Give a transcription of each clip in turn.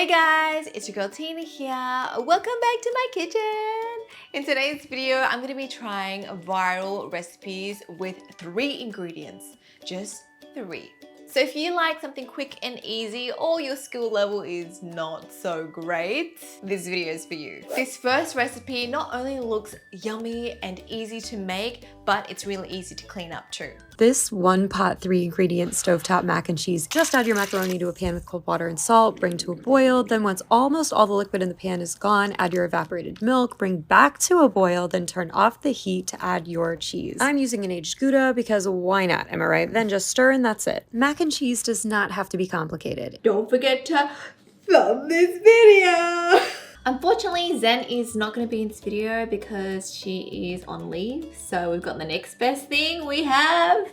Hey guys, it's your girl Tina here. Welcome back to my kitchen. In today's video, I'm going to be trying viral recipes with 3 ingredients. Just 3. So if you like something quick and easy or your skill level is not so great, this video is for you. This first recipe not only looks yummy and easy to make, but it's really easy to clean up too. This 1-pot 3-ingredient stovetop mac and cheese. Just add your macaroni to a pan with cold water and salt, bring to a boil. Then once almost all the liquid in the pan is gone, add your evaporated milk, bring back to a boil, then turn off the heat to add your cheese. I'm using an aged Gouda because why not, am I right? Then just stir and that's it. Mac and cheese does not have to be complicated. Don't forget to thumb this video. Unfortunately, Zen is not going to be in this video because she is on leave. So we've got the next best thing. We have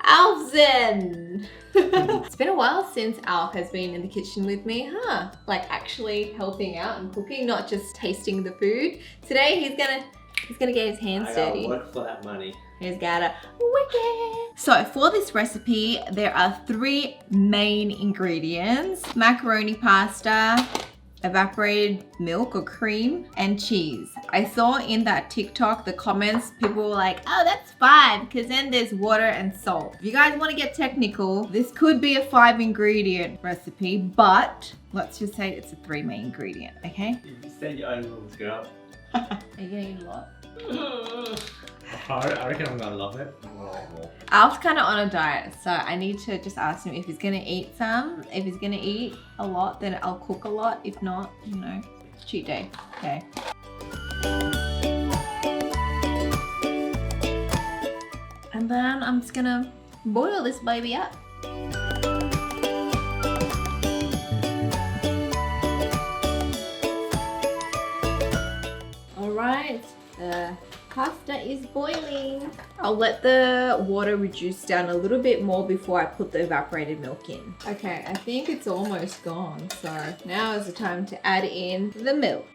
Alf Zen. It's been a while since Alf has been in the kitchen with me, huh? Like actually helping out and cooking, not just tasting the food. Today he's gonna get his hands dirty. I gotta work for that money. He's gotta wicked. So for this recipe, there are 3 main ingredients: macaroni pasta, evaporated milk or cream, and cheese. I saw in that TikTok, the comments, people were like, oh, that's 5 because then there's water and salt. If you guys want to get technical, this could be a 5-ingredient recipe, but let's just say it's a 3 main ingredient, okay? You said your own rules, girl. Are you gonna eat a lot? I reckon I'm gonna love it. Alf's kind of on a diet, so I need to just ask him if he's gonna eat some. If he's gonna eat a lot, then I'll cook a lot. If not, you know, cheat day, okay? And then I'm just gonna boil this baby up. All right, the pasta is boiling. I'll let the water reduce down a little bit more before I put the evaporated milk in. Okay, I think it's almost gone. So now is the time to add in the milk.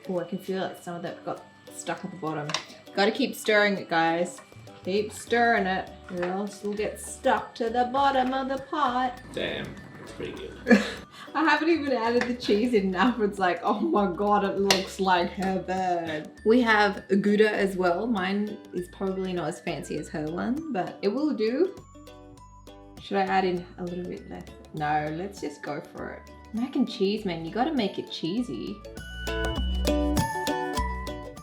Oh, I can feel that some of that got stuck at the bottom. Gotta keep stirring it, guys. Keep stirring it, or else it'll get stuck to the bottom of the pot. Damn, it's pretty good. I haven't even added the cheese in now. It's like, oh my god, it looks like heaven. We have a gouda as well. Mine is probably not as fancy as her one, but it will do. Should I add in a little bit less? No, let's just go for it. Mac and cheese, man, you gotta make it cheesy.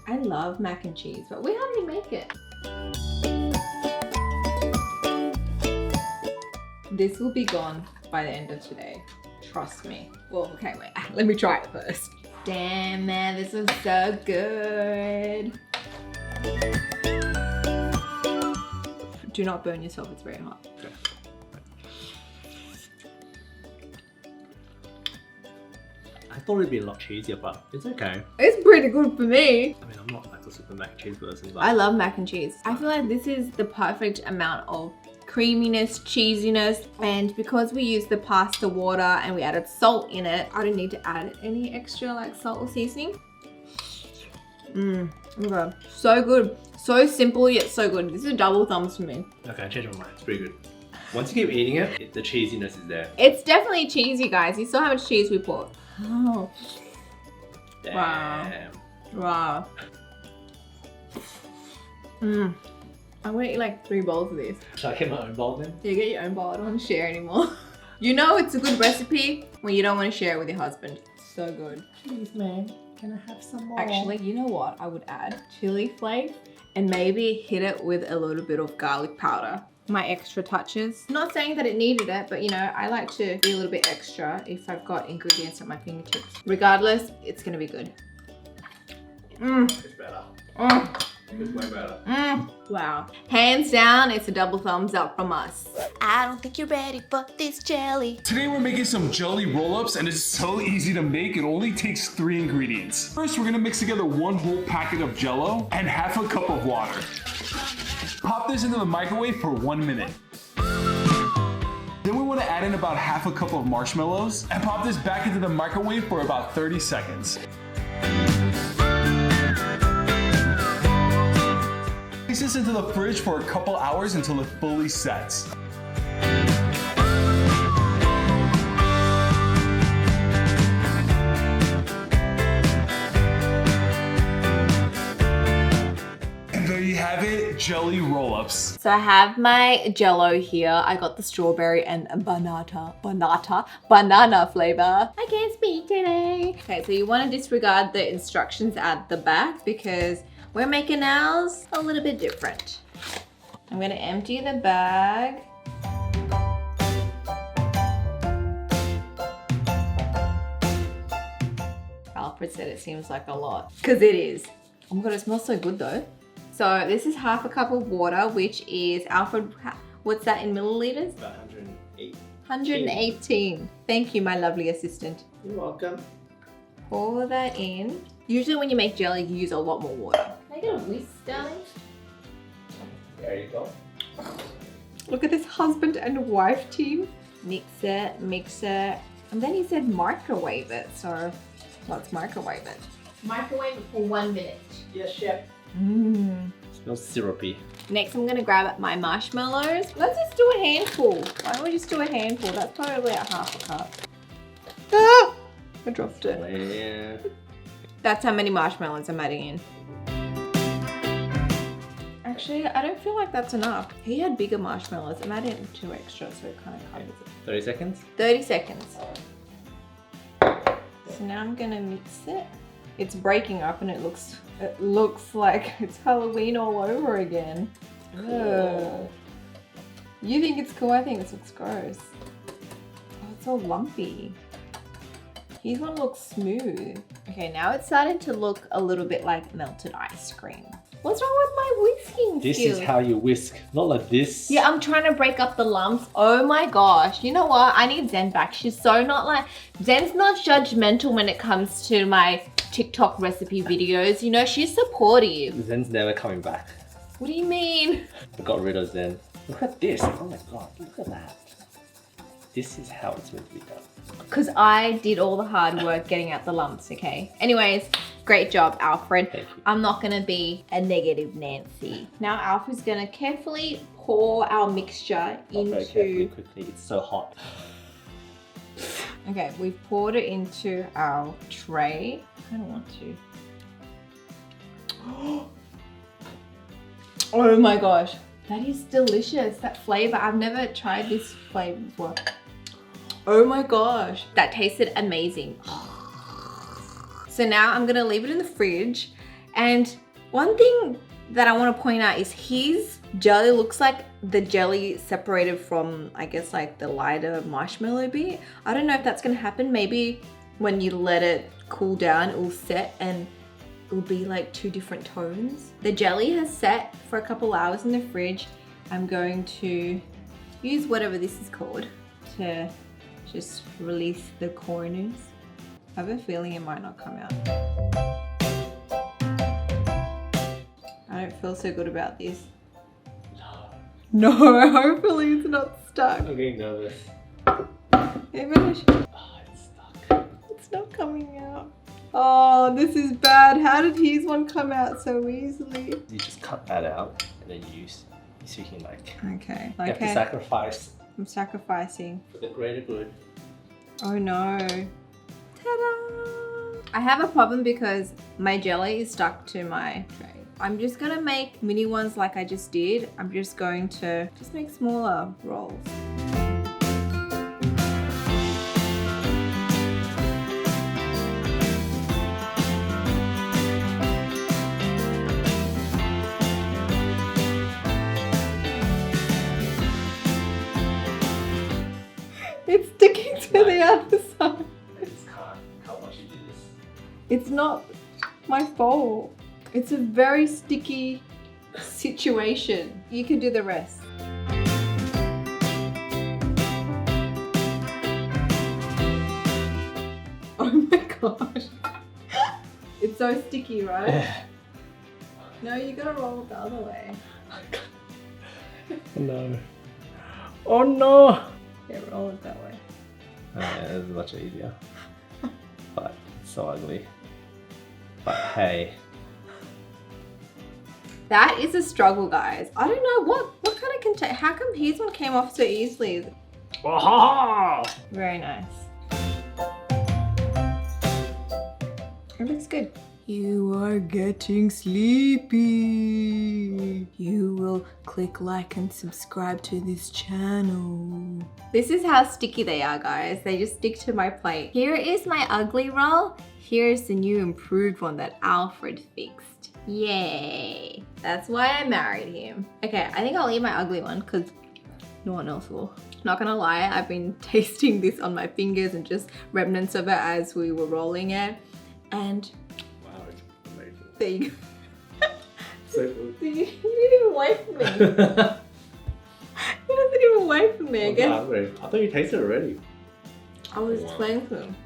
I love mac and cheese, but we hardly make it. This will be gone by the end of today. Trust me. Well, okay, wait. Let me try it first. Damn, man, this is so good. Do not burn yourself. It's very hot. Okay. I thought it'd be a lot cheesier, but it's okay. It's pretty good for me. I mean, I'm not like a super mac and cheese person, but I love mac and cheese. I feel like this is the perfect amount of creaminess, cheesiness, and because we used the pasta water and we added salt in it, I don't need to add any extra like salt or seasoning. Okay, so good. So simple yet so good. This is double thumbs for me. okay, I changed my mind. It's pretty good. Once you keep eating it, the cheesiness is there. It's definitely cheesy, guys. You saw how much cheese we put. Oh, Damn. wow. I'm gonna eat like 3 bowls of this. Should I get my own bowl then? You get your own bowl. I don't want to share anymore. You know it's a good recipe when you don't want to share it with your husband. So good. Please, man. Can I have some more? Actually, you know what? I would add chili flakes and maybe hit it with a little bit of garlic powder. My extra touches. Not saying that it needed it, but you know, I like to be a little bit extra if I've got ingredients at my fingertips. Regardless, it's gonna be good. It's better. It's way better. Wow. Hands down, it's a double thumbs up from us. I don't think you're ready for this jelly. Today we're making some jelly roll-ups and it's so easy to make, it only takes 3 ingredients. First, we're gonna mix together 1 whole packet of Jello and half a cup of water. Pop this into the microwave for 1 minute. Then we want to add in about half a cup of marshmallows and pop this back into the microwave for about 30 seconds. Place this into the fridge for a couple hours until it fully sets. And there you have it, jelly roll-ups. So I have my Jello here. I got the strawberry and banana flavor. I can't speak today. Okay, so you want to disregard the instructions at the back because we're making ours a little bit different. I'm gonna empty the bag. Alfred said it seems like a lot, because it is. Oh my god, it smells so good though. So this is half a cup of water, which is, Alfred, what's that in milliliters? About 108. 118. Thank you, my lovely assistant. You're welcome. Pour that in. Usually when you make jelly, you use a lot more water. Can I get a whisk, darling? There you go. Look at this husband and wife team. Mix it, and then he said microwave it, so let's microwave it. Microwave it for 1 minute. Yes, chef. Smells syrupy. Next, I'm gonna grab my marshmallows. Let's just do a handful. Why don't we just do a handful? That's probably about half a cup. Ah! I dropped it. Yeah. That's how many marshmallows I'm adding in. Actually, I don't feel like that's enough. He had bigger marshmallows. I'm adding 2 extra, so it kind of covers it. 30 seconds? 30 seconds. So now I'm gonna mix it. It's breaking up and it looks like it's Halloween all over again. Ugh. You think it's cool? I think this looks gross. Oh, it's all lumpy. His one looks smooth. Okay, now it's starting to look a little bit like melted ice cream. What's wrong with my whisking This skills? is how you whisk, not like this. Yeah, I'm trying to break up the lumps. Oh my gosh. You know what? I need Zen back. She's so not like... Zen's not judgmental when it comes to my TikTok recipe videos. You know, she's supportive. Zen's never coming back. What do you mean? I got rid of Zen. Look at this. Oh my god, look at that. This is how it's meant to be done. Because I did all the hard work getting out the lumps, okay? Anyways, great job, Alfred. Thank you. I'm not gonna be a negative Nancy. Now Alfred's gonna carefully pour our mixture Not very carefully, quickly. It's so hot. Okay, we've poured it into our tray. I don't want to. Oh my gosh, that is delicious. That flavor, I've never tried this flavor before. Oh my gosh, that tasted amazing. So now I'm gonna leave it in the fridge. And one thing that I want to point out is his jelly looks like the jelly separated from, I guess, like the lighter marshmallow bit. I don't know if that's gonna happen. Maybe when you let it cool down, it will set and it will be like 2 different tones. The jelly has set for a couple hours in the fridge. I'm going to use whatever this is called to just release the corners. I have a feeling it might not come out. I don't feel so good about this. No, hopefully it's not stuck. I'm getting nervous. Even if Oh, it's stuck. it's not coming out. Oh, this is bad. How did his one come out so easily? You just cut that out and then use so you can like Okay, you have to sacrifice I'm sacrificing. for the greater good. Oh no. Ta-da! I have a problem because my jelly is stuck to my tray. I'm just gonna make mini ones like I just did. I'm just going to make smaller rolls. It's sticking to the other side. I just can't watch you do this. It's not my fault. It's a very sticky situation. You can do the rest. Oh my gosh. It's so sticky, right? No, you gotta roll it the other way. No. Oh no! Yeah, roll it that way. Oh, yeah, this is much easier. But it's so ugly. But hey. That is a struggle, guys. I don't know what kind of container. How come his one came off so easily? Very nice. It looks good. You are getting sleepy. You will click like and subscribe to this channel. This is how sticky they are, guys. They just stick to my plate. Here is my ugly roll. Here is the new improved one that Alfred fixed. Yay. That's why I married him. Okay, I think I'll eat my ugly one because no one else will. Not gonna lie, I've been tasting this on my fingers and just remnants of it as we were rolling it. And Wow, it's amazing. there you go. So good. You didn't even wait for me. You didn't even wait for me. I I'm guess hungry. I thought you tasted it already. I was Wow. playing for them.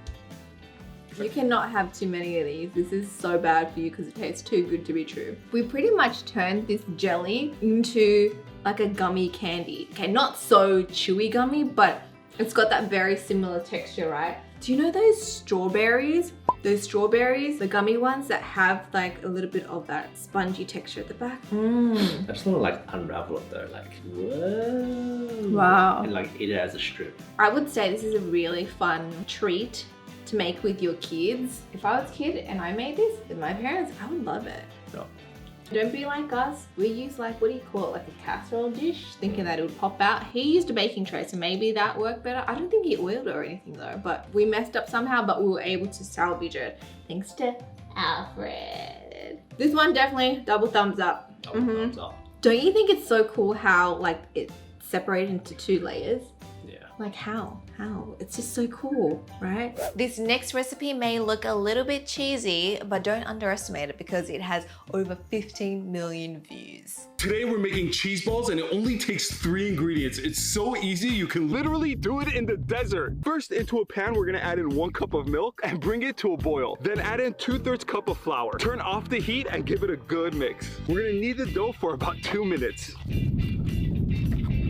You cannot have too many of these. This is so bad for you because it tastes too good to be true. We pretty much turned this jelly into like a gummy candy. Okay, not so chewy gummy, but it's got that very similar texture, right? Do you know those strawberries? Those strawberries, the gummy ones that have like a little bit of that spongy texture at the back. I just want to like unravel it though, like whoa. Wow. And like eat it as a strip. I would say this is a really fun treat to make with your kids. If I was a kid and I made this with my parents, I would love it. No. Don't be like us. We use like, what do you call it? Like a casserole dish, thinking that it would pop out. He used a baking tray, so maybe that worked better. I don't think it oiled or anything though, but we messed up somehow, but we were able to salvage it thanks to Alfred. This one definitely double thumbs up. Thumbs up. Don't you think it's so cool how like it's separated into 2 layers? Yeah. Like how? It's just so cool, right? This next recipe may look a little bit cheesy, but don't underestimate it because it has over 15 million views. Today we're making cheese balls and it only takes 3 ingredients. It's so easy, you can literally do it in the desert. First, into a pan, we're gonna add in 1 cup of milk and bring it to a boil. Then add in 2/3 cup of flour. Turn off the heat and give it a good mix. We're gonna knead the dough for about 2 minutes.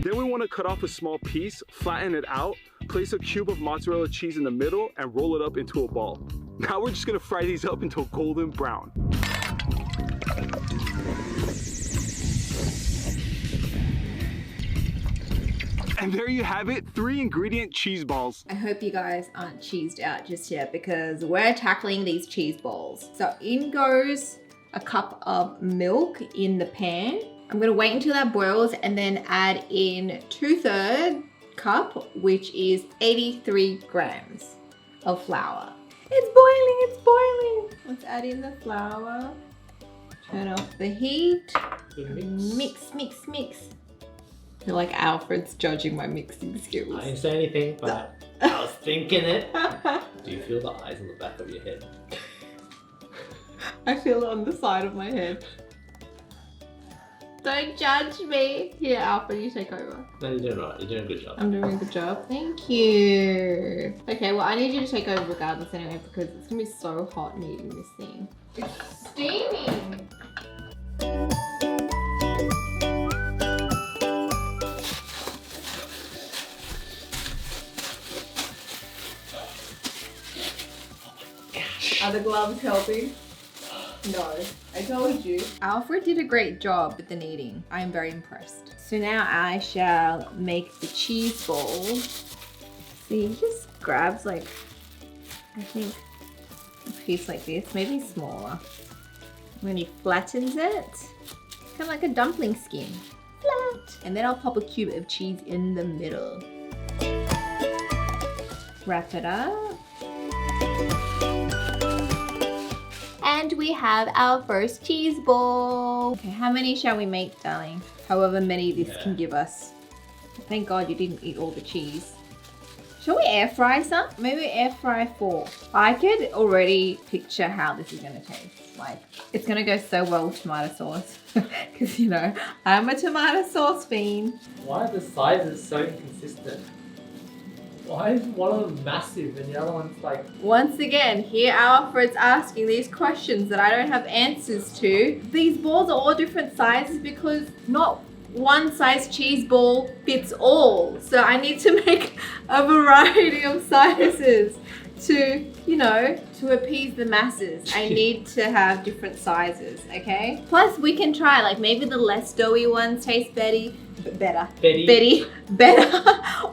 Then we wanna cut off a small piece, flatten it out, place a cube of mozzarella cheese in the middle and roll it up into a ball. Now we're just gonna fry these up until golden brown. And there you have it, 3 ingredient cheese balls. I hope you guys aren't cheesed out just yet because we're tackling these cheese balls. So in goes a cup of milk in the pan. I'm gonna wait until that boils and then add in 2/3 cup, which is 83 grams of flour. It's boiling. Let's add in the flour. Turn off the heat. Mix. I feel like Alfred's judging my mixing skills. I didn't say anything, but I was thinking it. Do you feel the eyes on the back of your head? I feel it on the side of my head. Don't judge me. Here, Alfred, you take over. No, you're doing alright. You're doing a good job. I'm doing a good job. Thank you. Okay, well, I need you to take over regardless anyway because it's gonna be so hot kneading this thing. It's steaming. Are the gloves helping? No, I told you. Alfred did a great job with the kneading. I am very impressed. So now I shall make the cheese ball. See, he just grabs like, I think, a piece like this, maybe smaller. When he flattens it, kind of like a dumpling skin. Flat. And then I'll pop a cube of cheese in the middle. Wrap it up. And we have our first cheese ball. Okay, how many shall we make, darling? However many this can give us. Thank God you didn't eat all the cheese. Shall we air fry some? Maybe air fry 4. I could already picture how this is gonna taste. Like, it's gonna go so well with tomato sauce. Because, you know, I'm a tomato sauce fiend. Why are the sizes so inconsistent? Why is one of them massive and the other one's like... Once again, here Alfred's asking these questions that I don't have answers to. These balls are all different sizes because not one size cheese ball fits all. So I need to make a variety of sizes. to, you know, to appease the masses, I need to have different sizes, okay? Plus, we can try, like, maybe the less doughy ones taste better.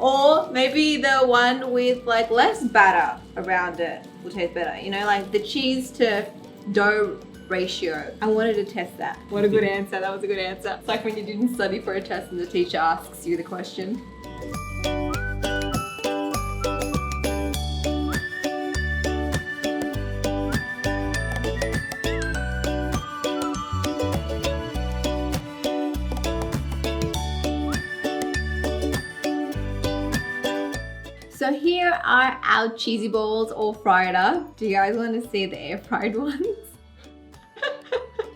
Or maybe the one with, like, less batter around it will taste better. You know, like the cheese to dough ratio. I wanted to test that. What a good answer. That was a good answer. It's like when you didn't study for a test and the teacher asks you the question. So here are our cheesy balls all fried up. Do you guys want to see the air fried ones?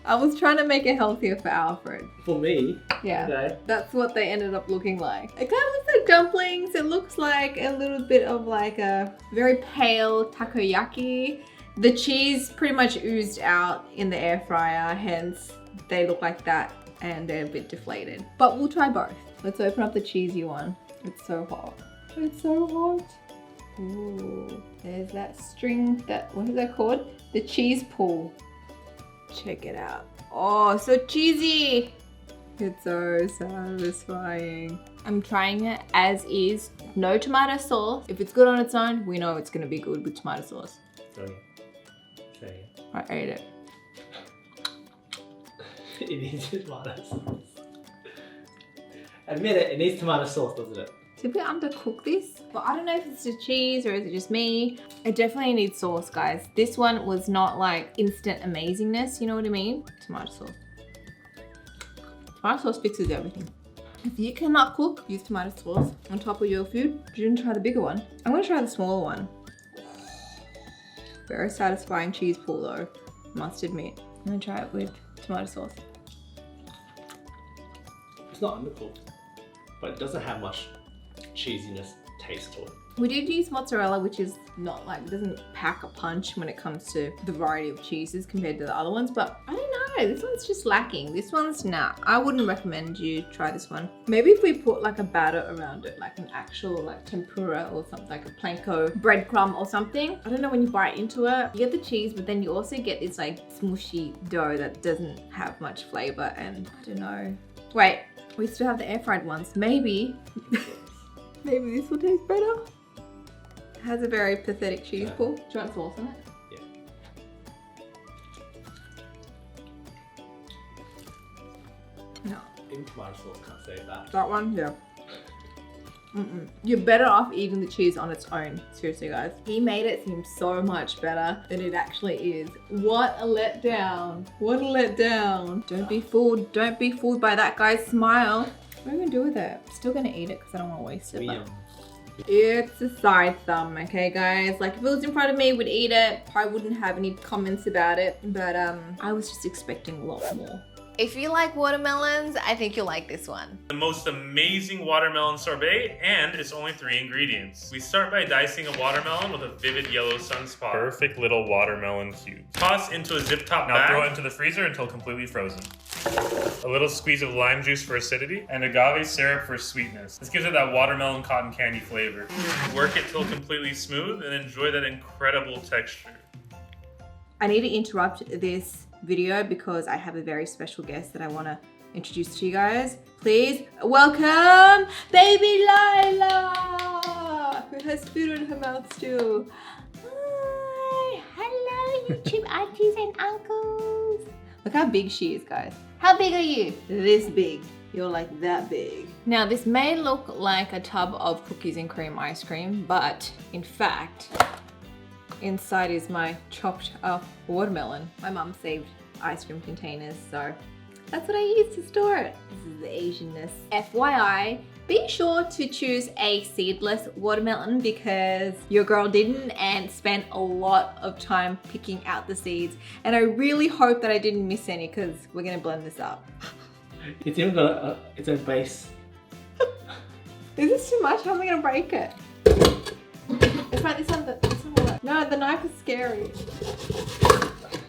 I was trying to make it healthier for Alfred. For me? Yeah. Okay. That's what they ended up looking like. It kind of looks like dumplings. It looks like a little bit of like a very pale takoyaki. The cheese pretty much oozed out in the air fryer, hence they look like that and they're a bit deflated. But we'll try both. Let's open up the cheesy one. It's so hot. It's so hot. Ooh, there's that string, what is that called? The cheese pull. Check it out. Oh, so cheesy. It's so satisfying. I'm trying it as is, no tomato sauce. If it's good on its own, we know it's gonna be good with tomato sauce. Okay. I ate it. It needs tomato sauce. Admit it needs tomato sauce, doesn't it? Did we undercook this? But I don't know if it's the cheese or is it just me. It definitely needs sauce, guys. This one was not like instant amazingness, you know what I mean? Tomato sauce. Tomato sauce fixes everything. If you cannot cook, use tomato sauce on top of your food. You didn't try the bigger one. I'm gonna try the smaller one. Very satisfying cheese pull though, must admit. I'm gonna try it with tomato sauce. It's not undercooked, but it doesn't have much cheesiness taste to it. We did use mozzarella, which is not like, it doesn't pack a punch when it comes to the variety of cheeses compared to the other ones, but I don't know, this one's just lacking. This one's nah, I wouldn't recommend you try this one. Maybe if we put like a batter around it, like an actual like tempura or something, like a planko breadcrumb or something. I don't know, when you bite into it, you get the cheese, but then you also get this like smushy dough that doesn't have much flavor, and I don't know. Wait, we still have the air fried ones. Maybe, maybe this will taste better. It has a very pathetic cheese pull. Do you want sauce on it? Yeah. No. Even tomato sauce can't save that. That one? Yeah. You're better off eating the cheese on its own. Seriously, guys. He made it seem so much better than it actually is. What a letdown. What a letdown. Don't be fooled. Don't be fooled by that guy's smile. What are we gonna do with it? I'm still gonna eat it because I don't want to waste it. But it's a side thumb, okay, guys? Like, if it was in front of me, we'd eat it. I wouldn't have any comments about it. But I was just expecting a lot more. If you like watermelons, I think you'll like this one. The most amazing watermelon sorbet, and it's only 3 ingredients. We start by dicing a watermelon with a vivid yellow sunspot. Perfect little watermelon cube. Toss into a zip top bag. Now throw it into the freezer until completely frozen. A little squeeze of lime juice for acidity, and agave syrup for sweetness. This gives it that watermelon cotton candy flavor. Work it till completely smooth and enjoy that incredible texture. I need to interrupt this video because I have a very special guest that I want to introduce to you guys. Please welcome baby Lila, who has food in her mouth still. Hi, hello YouTube aunties and uncles. Look how big she is, guys. How big are you? This big. You're like that big. Now this may look like a tub of cookies and cream ice cream, but in fact, inside is my chopped up watermelon. My mum saved ice cream containers, so that's what I use to store it. This is the Asianness. FYI, be sure to choose a seedless watermelon because your girl didn't and spent a lot of time picking out the seeds. And I really hope that I didn't miss any because we're gonna blend this up. It's even got its own base. Is this too much? How am I gonna break it? It's right, this one will work. No, the knife is scary.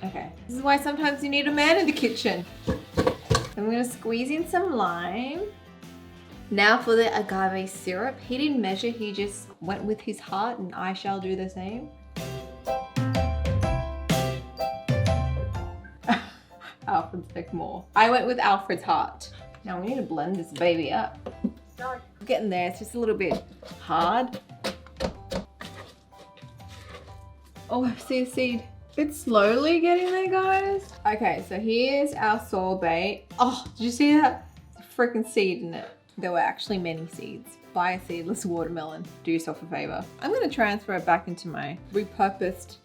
Okay, this is why sometimes you need a man in the kitchen. I'm gonna squeeze in some lime. Now for the agave syrup. He didn't measure, he just went with his heart, and I shall do the same. like more. I went with Alfred's heart. Now we need to blend this baby up. Getting there, it's just a little bit hard. Oh, I see a seed. It's slowly getting there, guys. Okay, so here's our sorbet. Oh, did you see that? It's a freaking seed in it. There were actually many seeds. Buy a seedless watermelon. Do yourself a favor. I'm gonna transfer it back into my repurposed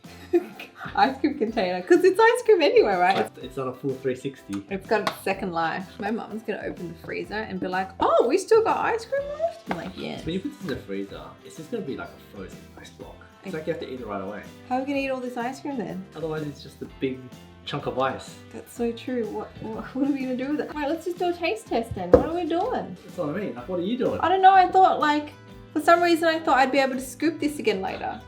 ice cream container because it's ice cream anyway, right? It's not a full 360. It's got its second life. My mom's gonna open the freezer and be like, oh, we still got ice cream left? I'm like, yeah. When you put this in the freezer, it's just gonna be like a frozen ice block. It's like you have to eat it right away. How are we gonna eat all this ice cream then? Otherwise, it's just a big chunk of ice. That's so true. What are we gonna do with it? Right, let's just do a taste test then. What are we doing? That's what I mean. Like, what are you doing? I don't know. I thought like, for some reason I thought I'd be able to scoop this again later.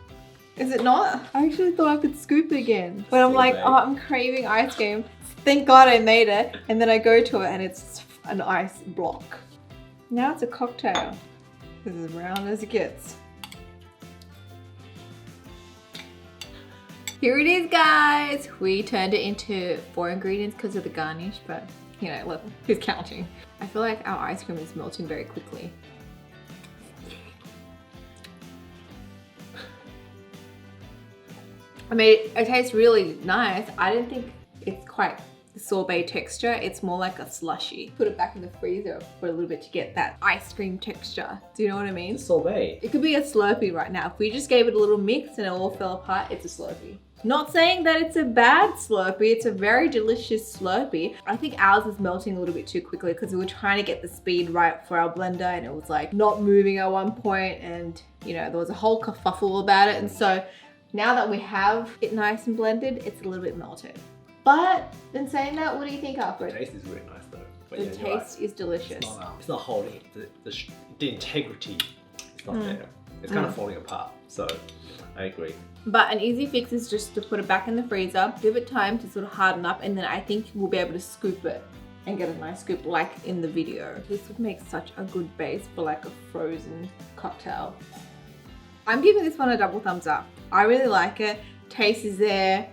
Is it not? I actually thought I could scoop it again. But I'm like, oh, I'm craving ice cream. Thank God I made it. And then I go to it and it's an ice block. Now it's a cocktail. This is as round as it gets. Here it is, guys. We turned it into 4 ingredients because of the garnish, but you know, look, who's counting? I feel like our ice cream is melting very quickly. I mean, it tastes really nice. I didn't think it's quite sorbet texture. It's more like a slushy. Put it back in the freezer for a little bit to get that ice cream texture. Do you know what I mean? It's sorbet. It could be a Slurpee right now. If we just gave it a little mix and it all fell apart, it's a Slurpee. Not saying that it's a bad Slurpee, it's a very delicious Slurpee. I think ours was melting a little bit too quickly because we were trying to get the speed right for our blender and it was like not moving at one point and you know, there was a whole kerfuffle about it. And so now that we have it nice and blended, it's a little bit melted. But in saying that, what do you think, Alfred? The taste is really nice though. But The yeah, you're taste is delicious. It's not holding it. The integrity is not there. It's kind of falling apart. So I agree. But an easy fix is just to put it back in the freezer, give it time to sort of harden up, and then I think we'll be able to scoop it and get a nice scoop like in the video. This would make such a good base for like a frozen cocktail. I'm giving this one a double thumbs up. I really like it. Taste is there.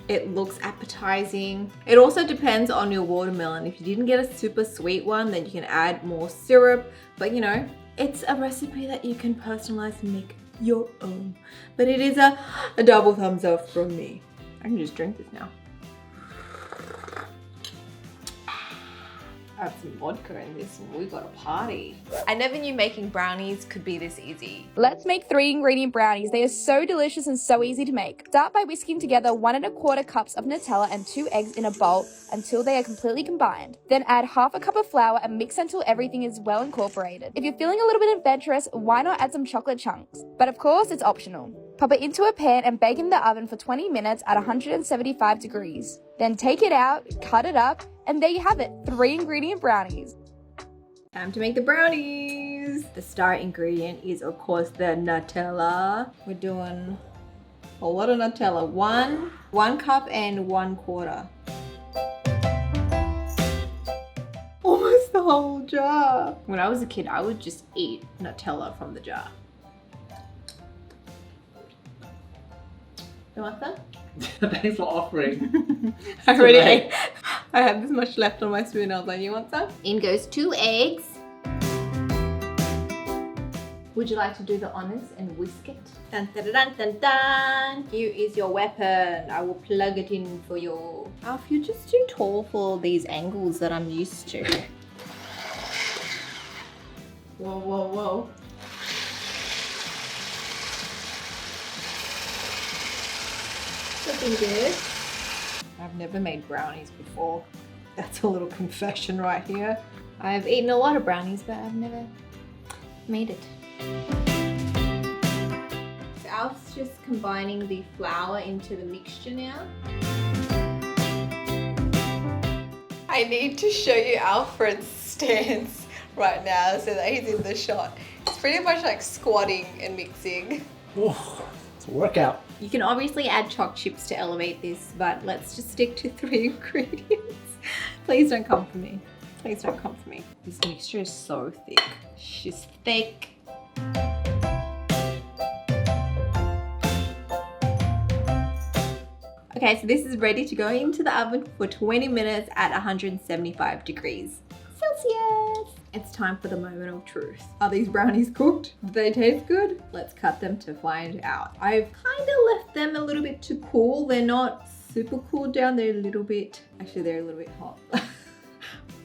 It looks appetizing. It also depends on your watermelon. If you didn't get a super sweet one, then you can add more syrup. But you know, it's a recipe that you can personalize and make your own. But it is a double thumbs up from me. I can just drink this now. Add some vodka in this and we got a party. I never knew making brownies could be this easy. Let's make 3-ingredient brownies. They are so delicious and so easy to make. Start by whisking together 1 1/4 cups of Nutella and 2 eggs in a bowl until they are completely combined. Then add 1/2 cup of flour and mix until everything is well incorporated. If you're feeling a little bit adventurous, why not add some chocolate chunks? But of course, it's optional. Pop it into a pan and bake in the oven for 20 minutes at 175 degrees. Then take it out, cut it up, and there you have it, 3-ingredient brownies. Time to make the brownies. The star ingredient is of course the Nutella. We're doing a lot of Nutella. One cup and 1/4. Almost the whole jar. When I was a kid, I would just eat Nutella from the jar. You want some? Thanks for offering. I already ate. I had this much left on my spoon. I was like, you want some? In goes 2 eggs. Would you like to do the honors and whisk it? Dun, dun, dun, dun, dun. Here is your weapon. I will plug it in for you. Alf, you're just too tall for these angles that I'm used to. Whoa, whoa, whoa. Looking good. I've never made brownies before. That's a little confession right here. I've eaten a lot of brownies, but I've never made it. So Alf's just combining the flour into the mixture now. I need to show you Alfred's stance right now so that he's in the shot. It's pretty much like squatting and mixing. It's a workout. You can obviously add choc chips to elevate this, but let's just stick to 3 ingredients. Please don't come for me. Please don't come for me. This mixture is so thick. She's thick. I Okay, so this is ready to go into the oven for 20 minutes at 175 degrees Celsius. It's time for the moment of truth. Are these brownies cooked? Do they taste good? Let's cut them to find out. I've kind of left them a little bit too cool. They're not super cooled down. They're a little bit, actually they're a little bit hot.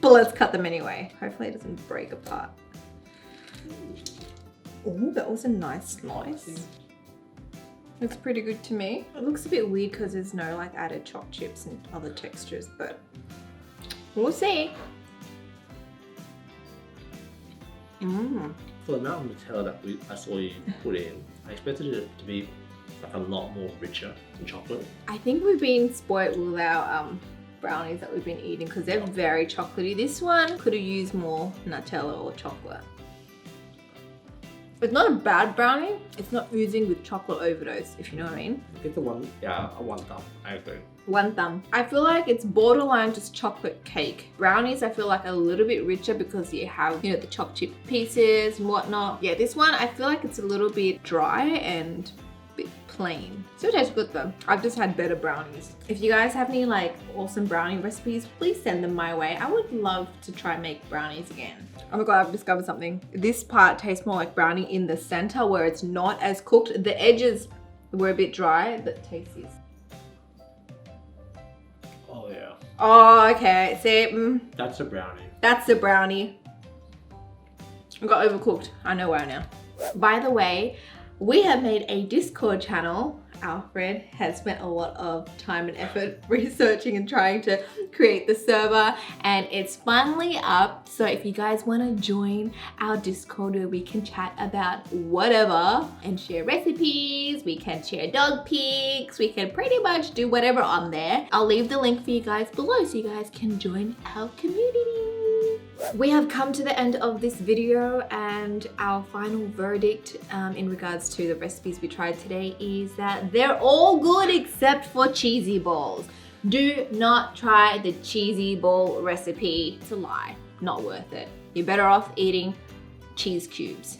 But let's cut them anyway. Hopefully it doesn't break apart. Oh, that was a nice slice. Looks pretty good to me. It looks a bit weird because there's no like added chopped chips and other textures, but we'll see. For the amount of Nutella that I saw you put in, I expected it to be like a lot more richer in chocolate. I think we've been spoiled with our brownies that we've been eating because they're very chocolatey. This one could have used more Nutella or chocolate. It's not a bad brownie. It's not oozing with chocolate overdose, if you know what I mean. Get the one, yeah, a one thumb. I agree. One thumb. I feel like it's borderline just chocolate cake. Brownies I feel like a little bit richer because you have, you know, the chopped chip pieces and whatnot. Yeah, this one I feel like it's a little bit dry and a bit plain. Still tastes good though. I've just had better brownies. If you guys have any like awesome brownie recipes, please send them my way. I would love to try and make brownies again. Oh my god, I've discovered something. This part tastes more like brownie in the center where it's not as cooked. The edges were a bit dry, but taste this. Oh yeah. Oh, okay. See, That's a brownie. that's the brownie. I got overcooked. I know why now. By the way, we have made a Discord channel. Alfred has spent a lot of time and effort researching and trying to create the server, and it's finally up. So if you guys want to join our Discord where we can chat about whatever and share recipes, we can share dog pics, we can pretty much do whatever on there. I'll leave the link for you guys below so you guys can join our community. We have come to the end of this video, and our final verdict in regards to the recipes we tried today is that they're all good except for cheesy balls. Do not try the cheesy ball recipe. It's a lie. Not worth it. You're better off eating cheese cubes.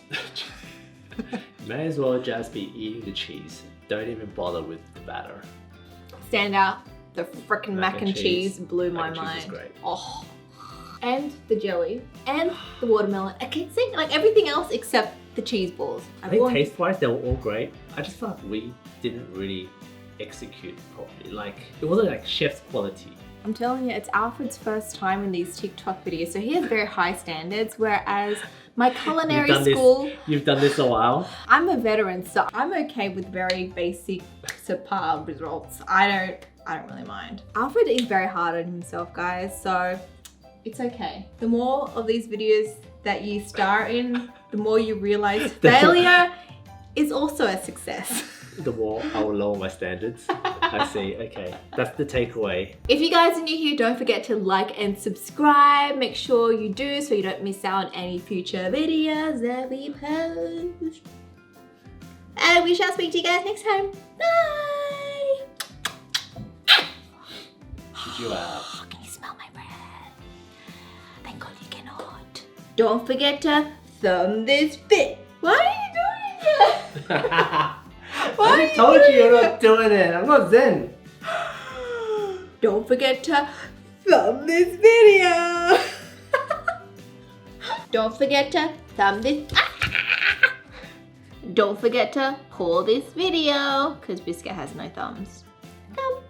May as well just be eating the cheese. Don't even bother with the batter. Stand out. The frickin' mac and cheese blew my Mac and cheese mind. is great. Oh. And the jelly and the watermelon. I can see like everything else except the cheese balls. I think taste-wise they were all great. I just felt like we didn't really execute properly. Like it wasn't like chef's quality. I'm telling you, it's Alfred's first time in these TikTok videos, so he has very high standards, whereas my culinary school... You've done this a while. I'm a veteran, so I'm okay with very basic, subpar results. I don't really mind. Alfred is very hard on himself, guys, so it's okay. The more of these videos that you star in, the more you realize failure is also a success. The more I will lower my standards. I see, okay. That's the takeaway. If you guys are new here, don't forget to like and subscribe. Make sure you do so you don't miss out on any future videos that we post. And we shall speak to you guys next time. Bye! Did you Can you smell my breath? Thank God you cannot. Don't forget to thumb this fit. Why are you doing it? I told you you're not doing it. I'm not Zen. Don't forget to thumb this video. Don't forget to thumb this. Don't forget to pull this video because Biscuit has no thumbs. Thumb.